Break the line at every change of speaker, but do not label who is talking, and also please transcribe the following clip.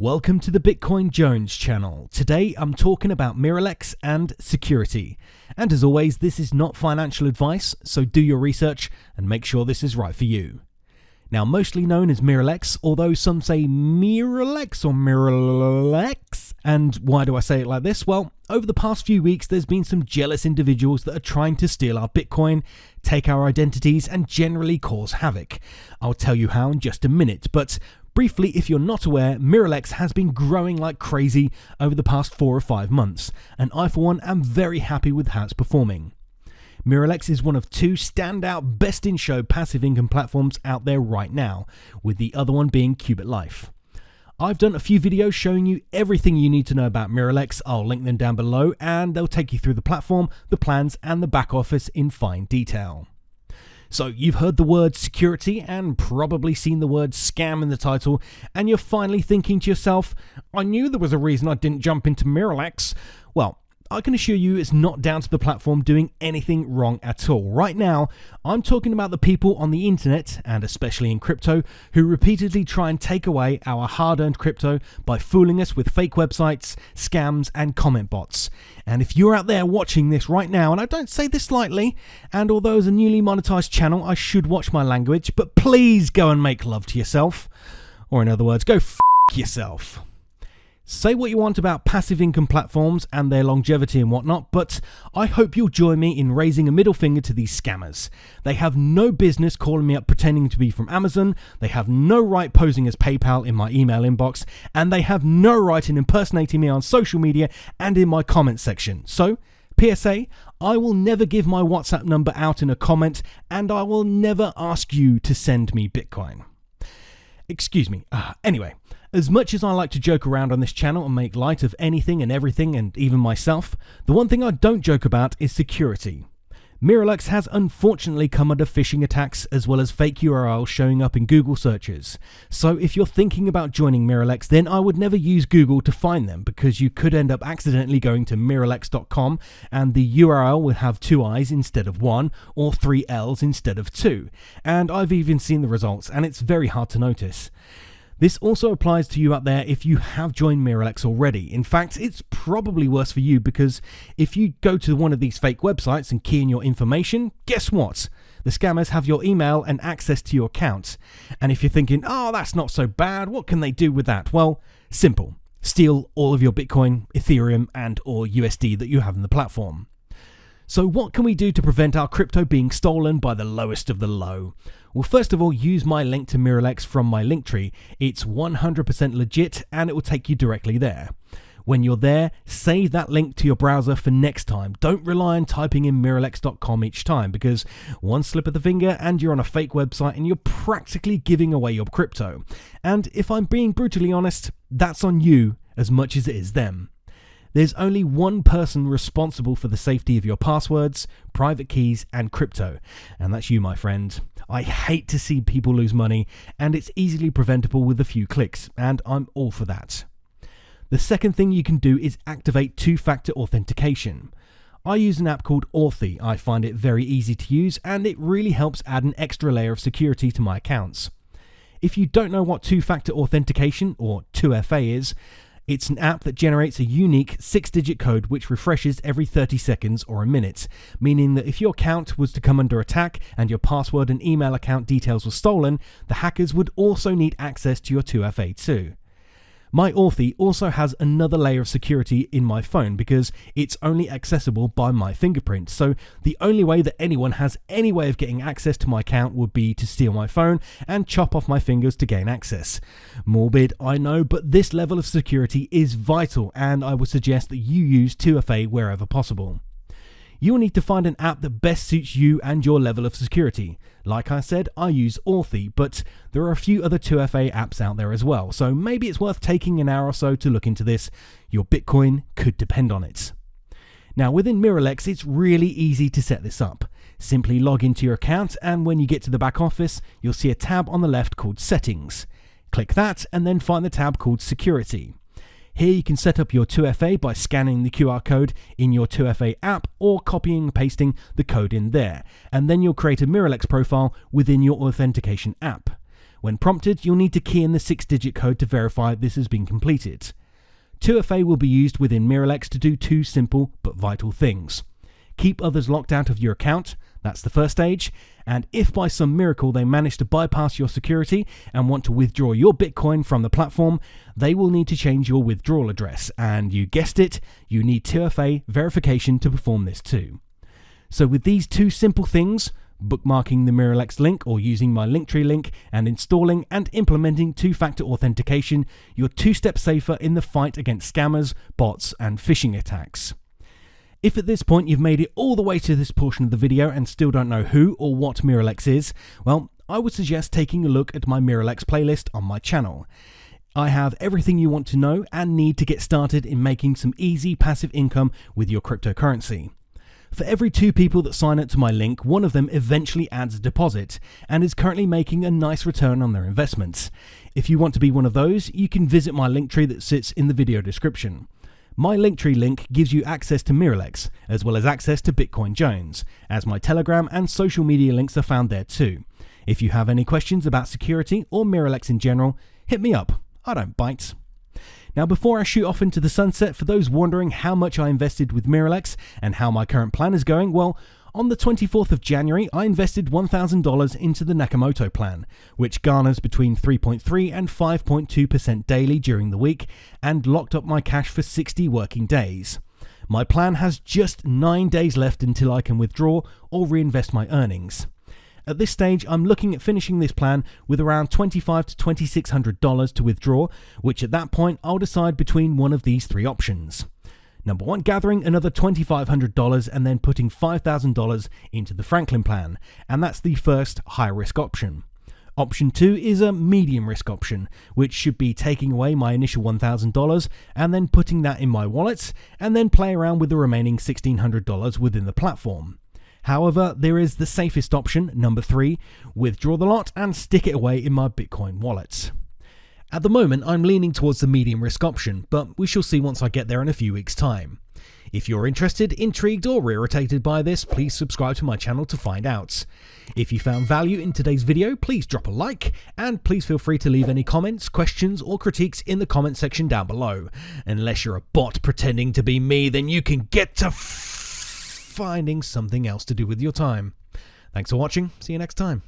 Welcome to the Bitcoin Jones channel. Today I'm talking about Miralex and security. And as always, this is not financial advice, so do your research and make sure this is right for you. Now, mostly known as Miralex, although some say Miralex or Miralex. And why do I say it like this? Well, over the past few weeks, there's been some jealous individuals that are trying to steal our Bitcoin, take our identities, and generally cause havoc. I'll tell you how in just a minute, but briefly, if you're not aware, Miralex has been growing like crazy over the past 4 or 5 months, and I for one am very happy with how it's performing. Miralex is one of 2 standout best-in-show passive income platforms out there right now, with the other one being Qubit Life. I've done a few videos showing you everything you need to know about Miralex. I'll link them down below, and they'll take you through the platform, the plans, and the back office in fine detail. So you've heard the word security and probably seen the word scam in the title, and you're finally thinking to yourself, I knew there was a reason I didn't jump into Miralex. Well, I can assure you it's not down to the platform doing anything wrong at all. Right now, I'm talking about the people on the internet, and especially in crypto, who repeatedly try and take away our hard-earned crypto by fooling us with fake websites, scams, and comment bots. And if you're out there watching this right now, and I don't say this lightly, and although as a newly monetized channel, I should watch my language, but please go and make love to yourself. Or in other words, go f*** yourself. Say what you want about passive income platforms and their longevity and whatnot, but I hope you'll join me in raising a middle finger to these scammers. They have no business calling me up pretending to be from Amazon, they have no right posing as PayPal in my email inbox, and they have no right in impersonating me on social media and in my comment section. So, PSA, I will never give my WhatsApp number out in a comment, and I will never ask you to send me Bitcoin. Excuse me. Anyway, as much as I like to joke around on this channel and make light of anything and everything and even myself, the one thing I don't joke about is security. Miralex has unfortunately come under phishing attacks as well as fake URLs showing up in Google searches. So if you're thinking about joining Miralex, then I would never use Google to find them, because you could end up accidentally going to miralex.com and the URL will have 2 I's instead of 1 or 3 L's instead of 2. And I've even seen the results, and it's very hard to notice. This also applies to you out there if you have joined Miralex already. In fact, it's probably worse for you, because if you go to one of these fake websites and key in your information, guess what? The scammers have your email and access to your account. And if you're thinking, oh, that's not so bad, what can they do with that? Well, simple. Steal all of your Bitcoin, Ethereum, and or USD that you have in the platform. So what can we do to prevent our crypto being stolen by the lowest of the low? Well, first of all, use my link to Miralex from my Linktree. It's 100% legit and it will take you directly there. When you're there, save that link to your browser for next time. Don't rely on typing in miralex.com each time, because one slip of the finger and you're on a fake website and you're practically giving away your crypto. And if I'm being brutally honest, that's on you as much as it is them. There's only one person responsible for the safety of your passwords, private keys, and crypto, and that's you, my friend. I hate to see people lose money, and it's easily preventable with a few clicks, and I'm all for that. The second thing you can do is activate 2-factor authentication. I use an app called Authy. I find it very easy to use, and it really helps add an extra layer of security to my accounts. If you don't know what 2-factor authentication, or 2FA, is, it's an app that generates a unique 6-digit code which refreshes every 30 seconds or a minute, meaning that if your account was to come under attack and your password and email account details were stolen, the hackers would also need access to your 2FA too. My Authy also has another layer of security in my phone, because it's only accessible by my fingerprint, so the only way that anyone has any way of getting access to my account would be to steal my phone and chop off my fingers to gain access. Morbid, I know, but this level of security is vital, and I would suggest that you use 2FA wherever possible. You will need to find an app that best suits you and your level of security. Like I said, I use Authy, but there are a few other 2FA apps out there as well, so maybe it's worth taking an hour or so to look into this. Your Bitcoin could depend on it. Now, within Miralex, it's really easy to set this up. Simply log into your account, and when you get to the back office, you'll see a tab on the left called Settings. Click that, and then find the tab called Security. Here you can set up your 2FA by scanning the QR code in your 2FA app or copying and pasting the code in there, and then you'll create a Miralex profile within your authentication app. When prompted, you'll need to key in the 6-digit code to verify this has been completed. 2FA will be used within Miralex to do two simple but vital things. Keep others locked out of your account, that's the first stage, and if by some miracle they manage to bypass your security and want to withdraw your Bitcoin from the platform, they will need to change your withdrawal address, and you guessed it, you need 2FA verification to perform this too. So with these two simple things, bookmarking the Miralex link or using my Linktree link and installing and implementing two-factor authentication, you're 2 steps safer in the fight against scammers, bots, and phishing attacks. If at this point you've made it all the way to this portion of the video and still don't know who or what Miralex is, well, I would suggest taking a look at my Miralex playlist on my channel. I have everything you want to know and need to get started in making some easy passive income with your cryptocurrency. For every 2 people that sign up to my link, one of them eventually adds a deposit and is currently making a nice return on their investments. If you want to be one of those, you can visit my Linktree that sits in the video description. My Linktree link gives you access to Miralex, as well as access to Bitcoin Jones, as my Telegram and social media links are found there too. If you have any questions about security or Miralex in general, hit me up. I don't bite. Now, before I shoot off into the sunset, for those wondering how much I invested with Miralex and how my current plan is going, well, on the 24th of January, I invested $1,000 into the Nakamoto plan, which garners between 3.3 and 5.2% daily during the week and locked up my cash for 60 working days. My plan has just 9 days left until I can withdraw or reinvest my earnings. At this stage, I'm looking at finishing this plan with around $2,500 to $2,600 to withdraw, which at that point I'll decide between one of these 3 options. Number 1, gathering another $2,500 and then putting $5,000 into the Franklin plan, and that's the first high-risk option. Option 2 is a medium-risk option, which should be taking away my initial $1,000 and then putting that in my wallet, and then play around with the remaining $1,600 within the platform. However, there is the safest option, number 3, withdraw the lot and stick it away in my Bitcoin wallet. At the moment, I'm leaning towards the medium risk option, but we shall see once I get there in a few weeks' time. If you're interested, intrigued, or irritated by this, please subscribe to my channel to find out. If you found value in today's video, please drop a like, and please feel free to leave any comments, questions, or critiques in the comment section down below. Unless you're a bot pretending to be me, then you can get to finding something else to do with your time. Thanks for watching, see you next time.